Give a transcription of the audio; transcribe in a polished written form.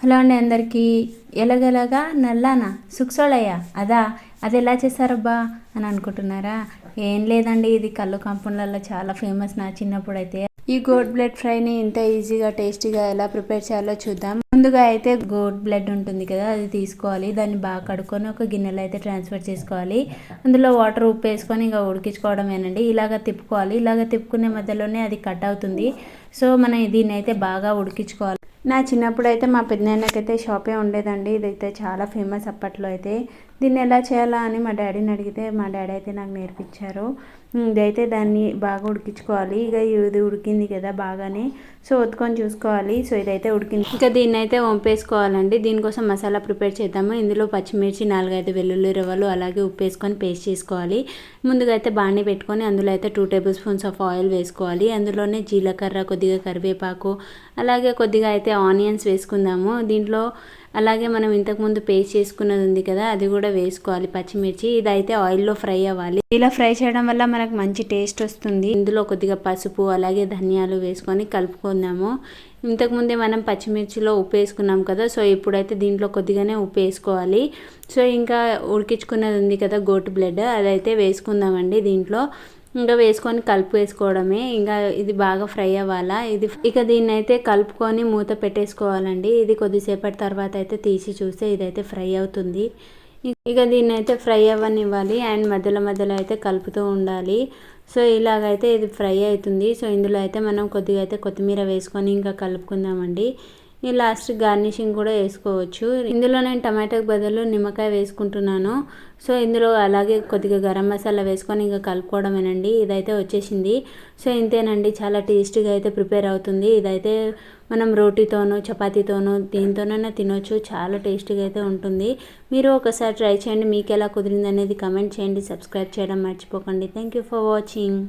Hello అండి అందరికీ. ఎలాగెలాగా నల్లానా సుక్సోళయ్య అదా, అది ఎలా చేస్తారబ్బా అని అనుకుంటున్నారా? ఏం లేదండి, ఇది కళ్ళు కంపౌండ్లలో చాలా ఫేమస్ నా చిన్నప్పుడు అయితే. ఈ గోట్ బ్లడ్ ఫ్రైని ఇంత ఈజీగా టేస్టీగా ఎలా ప్రిపేర్ చేయాలో చూద్దాం. ముందుగా అయితే గోట్ బ్లడ్ ఉంటుంది కదా, అది తీసుకోవాలి. దాన్ని బాగా కడుక్కొని ఒక గిన్నెలో అయితే ట్రాన్స్ఫర్ చేసుకోవాలి. అందులో వాటర్ ఉప్పు వేసుకొని ఇంకా ఉడికించుకోవడమేనండి. ఇలాగ తిప్పుకోవాలి. ఇలాగ తిప్పుకునే మధ్యలోనే అది కట్ అవుతుంది. సో మనం దీన్ని అయితే బాగా ఉడికించుకోవాలి. నా చిన్నప్పుడు అయితే మా పెద్దనాన్నకైతే షాపే ఉండేదండి. ఇదైతే చాలా ఫేమస్ అప్పట్లో అయితే. దీన్ని ఎలా చేయాలా అని మా డాడీని అడిగితే మా డాడీ అయితే నాకు నేర్పించారు. ఇదైతే దాన్ని బాగా ఉడికించుకోవాలి. ఇక ఇది ఉడికింది కదా బాగానే, సో ఒత్తుకొని చూసుకోవాలి. సో ఇదైతే ఉడికింది. ఇంకా దీన్ని అయితే వంపేసుకోవాలండి. దీనికోసం మసాలా ప్రిపేర్ చేద్దాము. ఇందులో పచ్చిమిర్చి, 4-5 వెల్లుల్లి రవ్వలు, అలాగే ఉప్పు వేసుకొని పేస్ట్ చేసుకోవాలి. ముందుగా అయితే బాణీ పెట్టుకొని అందులో అయితే 2 టేబుల్ స్పూన్స్ ఆఫ్ ఆయిల్ వేసుకోవాలి. అందులోనే జీలకర్ర, కొద్దిగా కరివేపాకు, అలాగే కొద్దిగా అయితే ఆనియన్స్ వేసుకుందాము దీంట్లో. అలాగే మనం ఇంతకుముందు పేస్ట్ చేసుకున్నది ఉంది కదా, అది కూడా వేసుకోవాలి. పచ్చిమిర్చి ఇదైతే ఆయిల్లో ఫ్రై అవ్వాలి. ఇలా ఫ్రై చేయడం వల్ల మనకు మంచి టేస్ట్ వస్తుంది. ఇందులో కొద్దిగా పసుపు, అలాగే ధనియాలు వేసుకొని కలుపుకుందాము. ఇంతకుముందే మనం పచ్చిమిర్చిలో ఉప్పు వేసుకున్నాం కదా, సో ఇప్పుడైతే దీంట్లో కొద్దిగానే ఉప్పు వేసుకోవాలి. సో ఇంకా ఉడికించుకున్నది ఉంది కదా గోట్ బ్లడ్, అదైతే వేసుకుందామండి దీంట్లో. ఇంకా వేసుకొని కలుపు వేసుకోవడమే. ఇంకా ఇది బాగా ఫ్రై అవ్వాలా. ఇక దీన్ని అయితే కలుపుకొని మూత పెట్టేసుకోవాలండి. ఇది కొద్దిసేపటి తర్వాత అయితే తీసి చూస్తే ఇదైతే ఫ్రై అవుతుంది. ఇక దీన్ని అయితే ఫ్రై అవ్వనివ్వాలి అండ్ మధ్యలో మధ్యలో అయితే కలుపుతూ ఉండాలి. సో ఇలాగైతే ఇది ఫ్రై అవుతుంది. సో ఇందులో అయితే మనం కొద్దిగా అయితే కొత్తిమీర వేసుకొని ఇంకా కలుపుకుందామండి. ఈ లాస్ట్ గార్నిషింగ్ కూడా వేసుకోవచ్చు. ఇందులో నేను టమాటాకి బదులు నిమ్మకాయ వేసుకుంటున్నాను. సో ఇందులో అలాగే కొద్దిగా గరం మసాలా వేసుకొని ఇంకా కలుపుకోవడమేనండి. ఇదైతే వచ్చేసింది. సో ఇంతేనండి, చాలా టేస్టీగా అయితే ప్రిపేర్ అవుతుంది. ఇదైతే మనం రోటీతోనూ, చపాతీతోనూ, దీంతోనైనా తినొచ్చు. చాలా టేస్టీగా అయితే ఉంటుంది. మీరు ఒకసారి ట్రై చేయండి. మీకు ఎలా కుదిరింది అనేది కమెంట్ చేయండి. సబ్స్క్రైబ్ చేయడం మర్చిపోకండి. Thank you for watching.